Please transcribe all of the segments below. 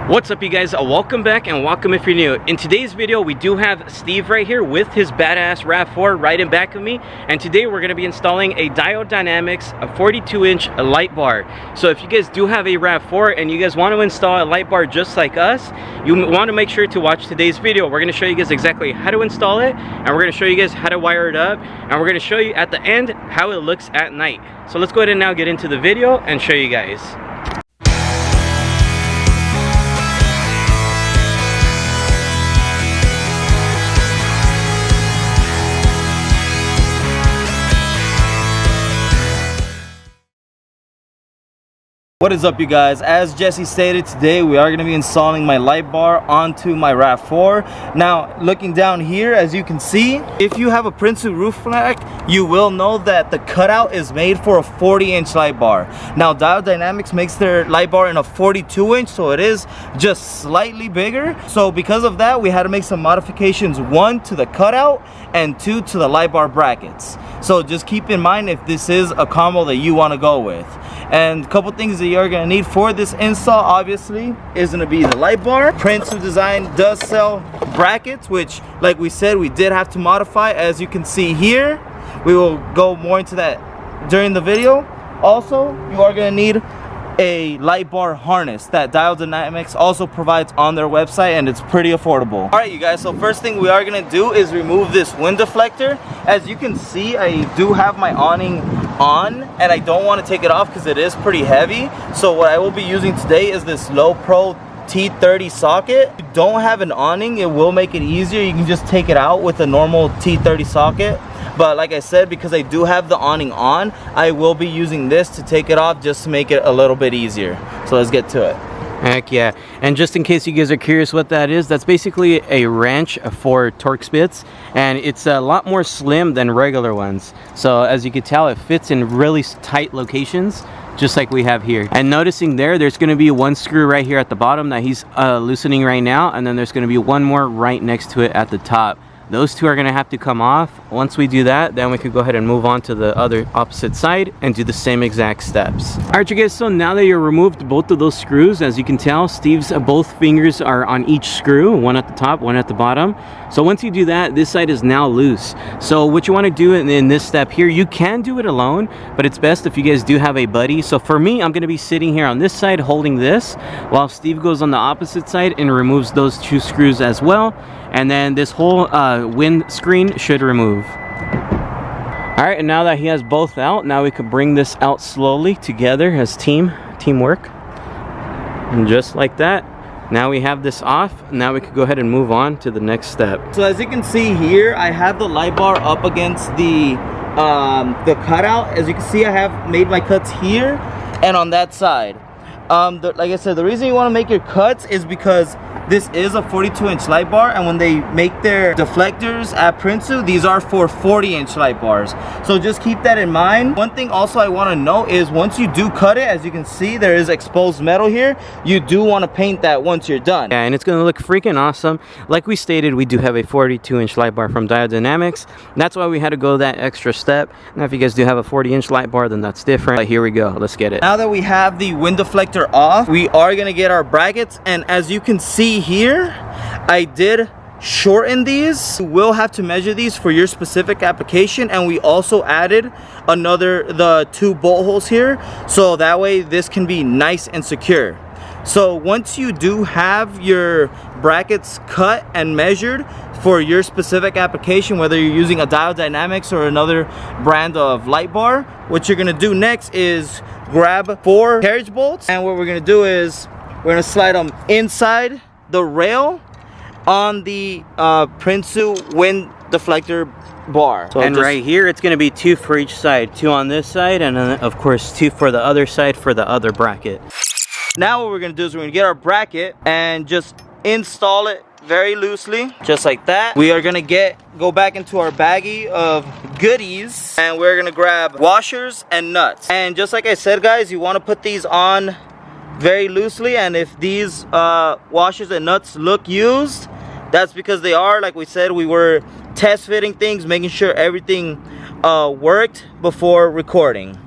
What's up, you guys? Welcome back and welcome if you're new. In today's video, we do have Steve right here with his badass Rav4 right in back of me, and today we're going to be installing a Diode Dynamics, a 42-inch light bar. So if you guys do have a Rav4 and you guys want to install a light bar just like us, you want to make sure to watch today's video. We're going to show you guys exactly how to install it, and we're going to show you guys how to wire it up, and we're going to show you at the end how it looks at night. So let's go ahead and now get into the video and show you guys. What is up, you guys? As Jesse stated, today we are going to be installing my light bar onto my Rav4. Now, looking down here, as you can see, if you have a Prinsu roof rack, you will know that the cutout is made for a 40-inch light bar. Now, Diode Dynamics makes their light bar in a 42-inch, so it is just slightly bigger. So because of that, we had to make some modifications, one to the cutout and two to the light bar brackets. So just keep in mind if this is a combo that you want to go with. And a couple things that you're going to need for this install, obviously, is going to be the light bar. Prinsu Design does sell brackets, which, like we said, we did have to modify. As you can see here, we will go more into that during the video. Also, you are going to need a light bar harness that Diode Dynamics also provides on their website, and it's pretty affordable. Alright, you guys, so first thing we are going to do is remove this wind deflector. As you can see, I do have my awning on, and I don't want to take it off because it is pretty heavy. So what I will be using today is this Low Pro T30 socket. If you don't have an awning, it will make it easier. You can just take it out with a normal T30 socket. But like I said, because I do have the awning on, I will be using this to take it off just to make it a little bit easier. So let's get to it. Heck yeah. And just in case you guys are curious what that is, that's basically a wrench for torque spits, and it's a lot more slim than regular ones. So as you can tell, it fits in really tight locations, just like we have here. And noticing there's going to be one screw right here at the bottom that he's loosening right now, and then there's going to be one more right next to it at the top. Those two are going to have to come off. Once we do that, then we could go ahead and move on to the other opposite side and do the same exact steps. Alright, you guys, so now that you're removed both of those screws, as you can tell, Steve's both fingers are on each screw, one at the top, one at the bottom. So once you do that, this side is now loose. So what you want to do in this step here, you can do it alone, but it's best if you guys do have a buddy. So for me, I'm going to be sitting here on this side holding this, while Steve goes on the opposite side and removes those two screws as well. And then this whole wind screen should remove. Alright, and now that he has both out, now we can bring this out slowly together as teamwork. And just like that, now we have this off. Now we can go ahead and move on to the next step. So as you can see here, I have the light bar up against the cutout. As you can see, I have made my cuts here and on that side. Like I said, the reason you want to make your cuts is because this is a 42-inch light bar, and when they make their deflectors at Prinsu, these are for 40-inch light bars. So just keep that in mind. One thing also I want to note is once you do cut it, as you can see, there is exposed metal here. You do want to paint that once you're done. Yeah, and it's going to look freaking awesome. Like we stated, we do have a 42-inch light bar from Diode Dynamics. That's why we had to go that extra step. Now if you guys do have a 40-inch light bar, then that's different. But here we go. Let's get it. Now that we have the wind deflector off, we are going to get our brackets, and as you can see here, I did shorten these. You will have to measure these for your specific application, and we also added the two bolt holes here, so that way this can be nice and secure. So once you do have your brackets cut and measured for your specific application, whether you're using a Diode Dynamics or another brand of light bar, what you're going to do next is grab 4 carriage bolts, and what we're going to do is we're going to slide them inside the rail on the Prinsu wind deflector bar. So and right here, it's going to be 2 for each side, 2 on this side, and then of course 2 for the other side for the other bracket. Now what we're going to do is we're going to get our bracket and just install it very loosely, just like that. We are going to go back into our baggie of goodies, and we're going to grab washers and nuts. And just like I said, guys, you want to put these on very loosely, and if these washers and nuts look used, that's because they are. Like we said, we were test fitting things, making sure everything worked before recording.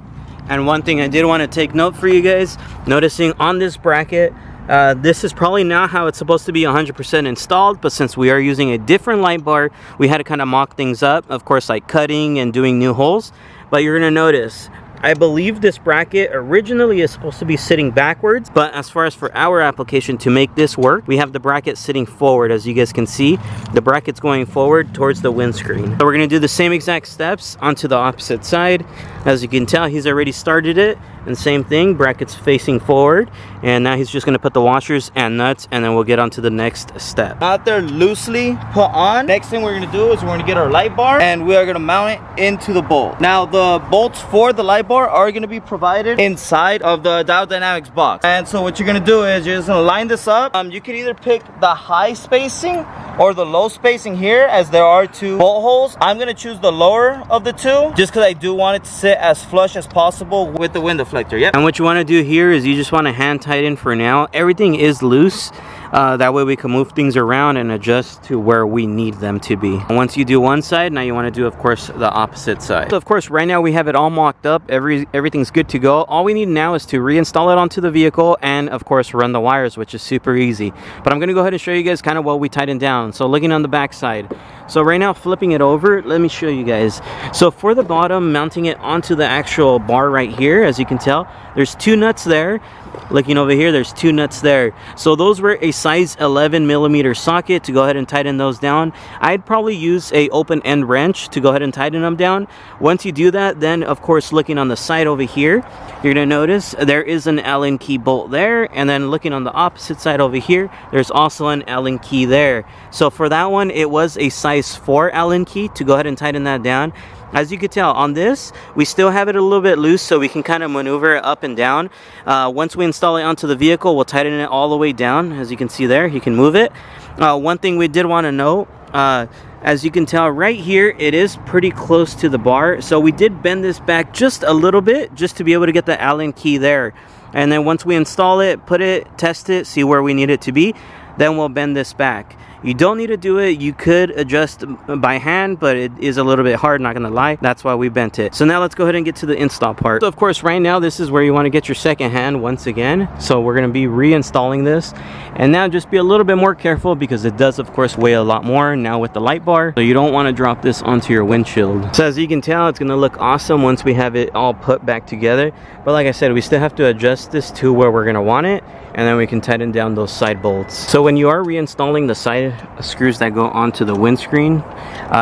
And one thing I did want to take note for you guys, noticing on this bracket, This is probably not how it's supposed to be 100% installed, but since we are using a different light bar, we had to kind of mock things up, of course, like cutting and doing new holes. But you're gonna notice, I believe this bracket originally is supposed to be sitting backwards, but as far as for our application to make this work, we have the bracket sitting forward. As you guys can see, the bracket's going forward towards the windscreen. So we're gonna do the same exact steps onto the opposite side. As you can tell, he's already started it, and same thing, brackets facing forward. And now he's just gonna put the washers and nuts, and then we'll get on to the next step. Out there loosely put on. Next thing we're gonna do is we're gonna get our light bar and we are gonna mount it into the bolt. Now the bolts for the light bar are gonna be provided inside of the Diode Dynamics box. And so what you're gonna do is you're just gonna line this up. You can either pick the high spacing or the low spacing here, as there are two bolt holes. I'm gonna choose the lower of the two just because I do want it to sit as flush as possible with the wind deflector. Yep. And what you want to do here is you just want to hand tighten for now. Everything is loose. That way we can move things around and adjust to where we need them to be. And once you do one side, now you want to do, of course, the opposite side. So of course, right now we have it all mocked up. Everything's good to go. All we need now is to reinstall it onto the vehicle and, of course, run the wires, which is super easy. But I'm going to go ahead and show you guys kind of what we tightened down. So looking on the back side. So right now, flipping it over, let me show you guys. So for the bottom, mounting it onto the actual bar right here, as you can tell, there's two nuts there. Looking over here, there's two nuts there. So those were a size 11mm socket. To go ahead and tighten those down, I'd probably use a open end wrench to go ahead and tighten them down. Once you do that, then of course looking on the side over here, you're gonna notice there is an Allen key bolt there, and then looking on the opposite side over here, there's also an Allen key there. So for that one, it was a size 4 Allen key to go ahead and tighten that down. As you can tell on this, we still have it a little bit loose, so we can kind of maneuver it up and down. Once we install it onto the vehicle, we'll tighten it all the way down. As you can see there, you can move it. One thing we did want to note, as you can tell right here, it is pretty close to the bar, so we did bend this back just a little bit just to be able to get the Allen key there. And then once we install it, put it, test it, see where we need it to be, then we'll bend this back. You don't need to do it. You could adjust by hand, but it is a little bit hard, not gonna lie. That's why we bent it. So now let's go ahead and get to the install part. So of course, right now, this is where you want to get your second hand once again. So we're gonna be reinstalling this. And now just be a little bit more careful because it does, of course, weigh a lot more now with the light bar. So you don't want to drop this onto your windshield. So as you can tell, it's gonna look awesome once we have it all put back together. But like I said, we still have to adjust this to where we're gonna want it, and then we can tighten down those side bolts. So when you are reinstalling the side screws that go onto the windscreen,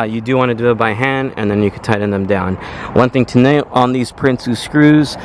you do want to do it by hand, and then you can tighten them down. One thing to note on these Prinsu screws,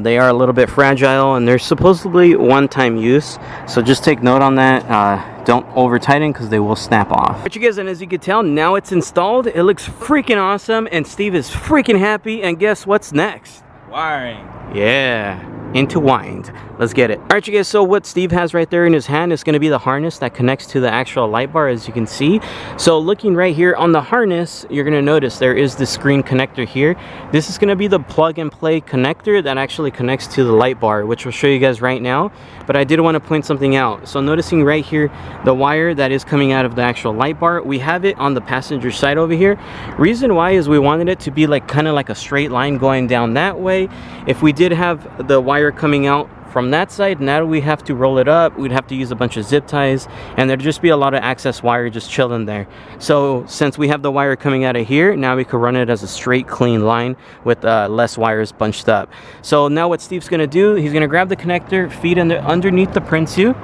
they are a little bit fragile, and they're supposedly one-time use, so just take note on that. Don't over tighten because they will snap off. But you guys, and as you can tell, now it's installed. It looks freaking awesome, and Steve is freaking happy. And guess what's next? Wiring. Yeah, intertwined. Let's get it. All right, you guys, so what Steve has right there in his hand is going to be the harness that connects to the actual light bar, as you can see. So looking right here on the harness, you're going to notice there is the screen connector here. This is going to be the plug and play connector that actually connects to the light bar, which we'll show you guys right now. But I did want to point something out. So noticing right here, the wire that is coming out of the actual light bar, we have it on the passenger side over here. Reason why is we wanted it to be like kind of like a straight line going down that way. If we did have the wire coming out from that side, now we have to roll it up, we'd have to use a bunch of zip ties, and there'd just be a lot of access wire just chilling there. So since we have the wire coming out of here, now we could run it as a straight clean line with less wires bunched up. So now what Steve's gonna do, he's gonna grab the connector, feed underneath the Prinsu.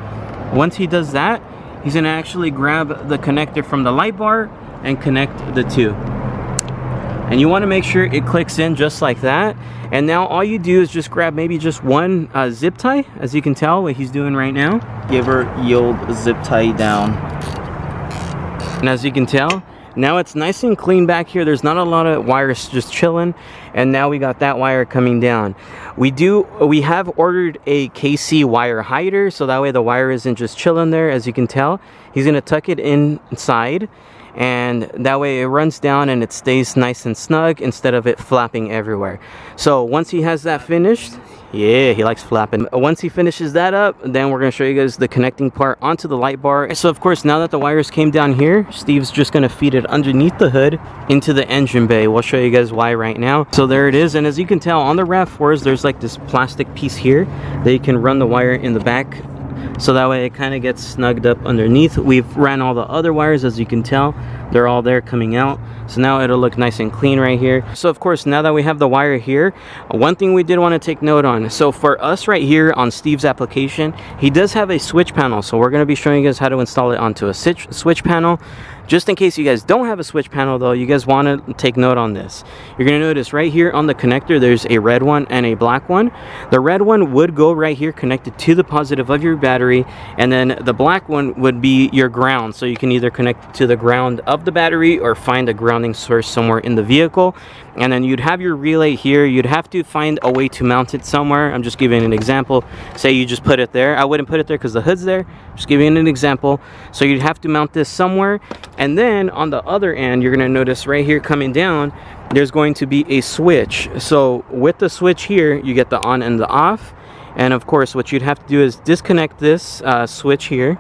Once he does that, he's gonna actually grab the connector from the light bar and connect the two. And you want to make sure it clicks in just like that. And now all you do is just grab maybe just one zip tie, as you can tell what he's doing right now. Give her yield zip tie down. And as you can tell, now it's nice and clean back here. There's not a lot of wires just chilling. And now we got that wire coming down. We have ordered a KC wire hider, so that way the wire isn't just chilling there. As you can tell, he's going to tuck it inside, and that way it runs down and it stays nice and snug instead of it flapping everywhere. So once he has that finished, yeah, he likes flapping. Once he finishes that up, then we're going to show you guys the connecting part onto the light bar. So of course, now that the wires came down here, Steve's just going to feed it underneath the hood into the engine bay. We'll show you guys why right now. So there it is. And as you can tell on the RAV4s, there's like this plastic piece here that you can run the wire in the back so that way it kind of gets snugged up underneath. We've ran all the other wires, as you can tell, they're all there coming out, so now it'll look nice and clean right here. So of course, now that we have the wire here, one thing we did want to take note on, so for us right here on Steve's application, he does have a switch panel, so we're going to be showing you guys how to install it onto a switch panel. Just in case you guys don't have a switch panel though, you guys want to take note on this. You're going to notice right here on the connector, there's a red one and a black one. The red one would go right here connected to the positive of your battery, and then the black one would be your ground. So you can either connect to the ground of the battery or find a grounding source somewhere in the vehicle. And then you'd have your relay here. You'd have to find a way to mount it somewhere. I'm just giving an example. Say you just put it there. I wouldn't put it there because the hood's there. Just giving an example. So you'd have to mount this somewhere. And then on the other end, you're going to notice right here coming down, there's going to be a switch. So with the switch here, you get the on and the off. And of course, what you'd have to do is disconnect this switch here.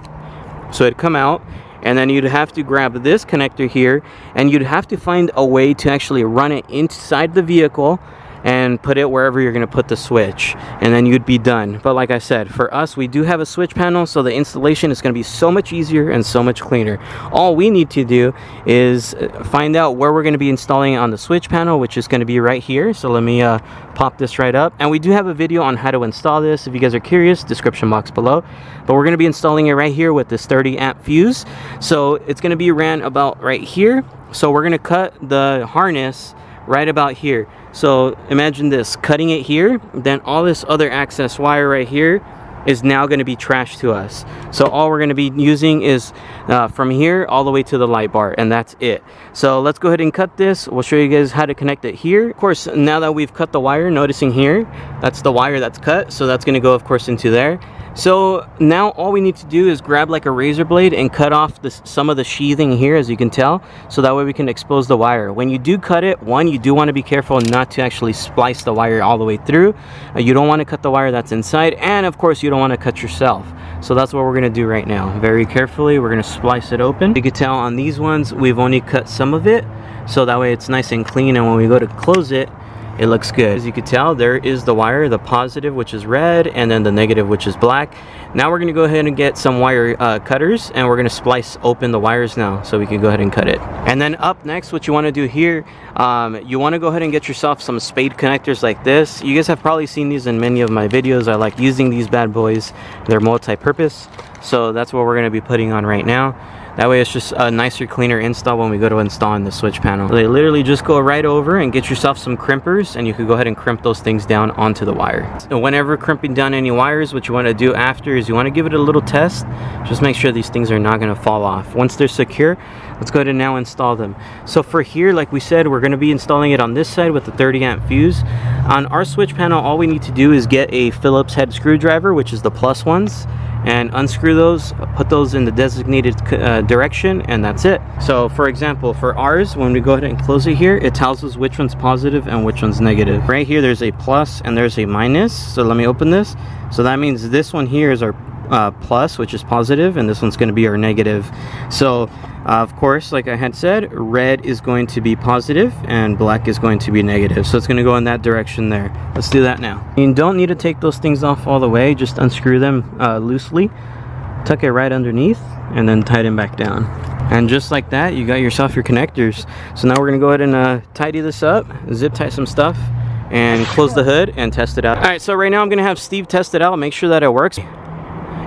So it'd come out. And then you'd have to grab this connector here, and you'd have to find a way to actually run it inside the vehicle and put it wherever you're going to put the switch, and then you'd be done. But like I said, for us, we do have a switch panel, so the installation is going to be so much easier and so much cleaner. All we need to do is find out where we're going to be installing it on the switch panel, which is going to be right here. So let me pop this right up, and we do have a video on how to install this if you guys are curious, description box below. But we're going to be installing it right here with this 30 amp fuse. So it's going to be ran about right here. So we're going to cut the harness right about here. So imagine this, cutting it here, then all this other access wire right here is now going to be trash to us. So all we're going to be using is from here all the way to the light bar, and that's it. So let's go ahead and cut this. We'll show you guys how to connect it here. Of course, now that we've cut the wire, noticing here, that's the wire that's cut. So that's going to go, of course, into there. So now all we need to do is grab like a razor blade and cut off some of the sheathing here, as you can tell, so that way we can expose the wire. When you do cut it, one, you do want to be careful not to actually splice the wire all the way through. You don't want to cut the wire that's inside, and of course you don't want to cut yourself. So that's what we're going to do right now. Very carefully, we're going to splice it open. You can tell on these ones, we've only cut some of it, so that way it's nice and clean, and when we go to close it, it looks good. As you can tell, there is the wire, the positive, which is red, and then the negative, which is black. Now we're going to go ahead and get some wire cutters, and we're going to splice open the wires now so we can go ahead and cut it. And then up next, what you want to do here, you want to go ahead and get yourself some spade connectors like this. You guys have probably seen these in many of my videos. I like using these bad boys. They're multi-purpose, so that's what we're going to be putting on right now. That way it's just a nicer, cleaner install when we go to install in the switch panel. They literally just go right over and get yourself some crimpers, and you can go ahead and crimp those things down onto the wire. So whenever crimping down any wires, what you want to do after is you want to give it a little test. Just make sure these things are not going to fall off. Once they're secure, let's go ahead and now install them. So for here, like we said, we're going to be installing it on this side with the 30 amp fuse. On our switch panel, all we need to do is get a Phillips head screwdriver, which is the plus ones, and unscrew those, put those in the designated direction, and that's it. So for example, for ours, when we go ahead and close it here, it tells us which one's positive and which one's negative. Right here, there's a plus and there's a minus. So let me open this. So that means this one here is our plus, which is positive, and this one's going to be our negative. So of course, like I had said, red is going to be positive and black is going to be negative. So it's going to go in that direction there. Let's do that now. You don't need to take those things off all the way. Just unscrew them loosely, tuck it right underneath, and then tighten back down. And just like that, you got yourself your connectors. So now we're going to go ahead and tidy this up, zip tie some stuff, and close the hood and test it out. All right, so right now I'm going to have Steve test it out, make sure that it works.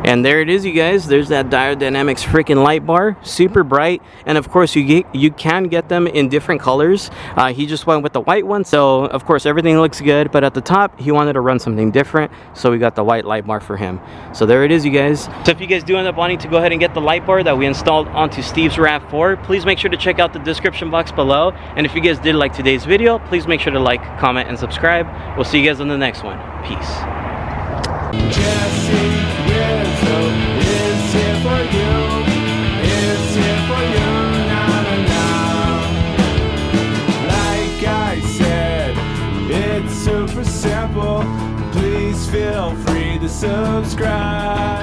And there it is, you guys. There's that Diode Dynamics freaking light bar, super bright. And of course, you can get them in different colors. He just went with the white one, so of course everything looks good. But at the top, he wanted to run something different, so we got the white light bar for him. So there it is, you guys. So if you guys do end up wanting to go ahead and get the light bar that we installed onto Steve's RAV4, please make sure to check out the description box below. And if you guys did like today's video, please make sure to like, comment, and subscribe. We'll see you guys on the next one. Peace. JesseRizo is here for you. It's here for you, now. Like I said, it's super simple. Please feel free to subscribe.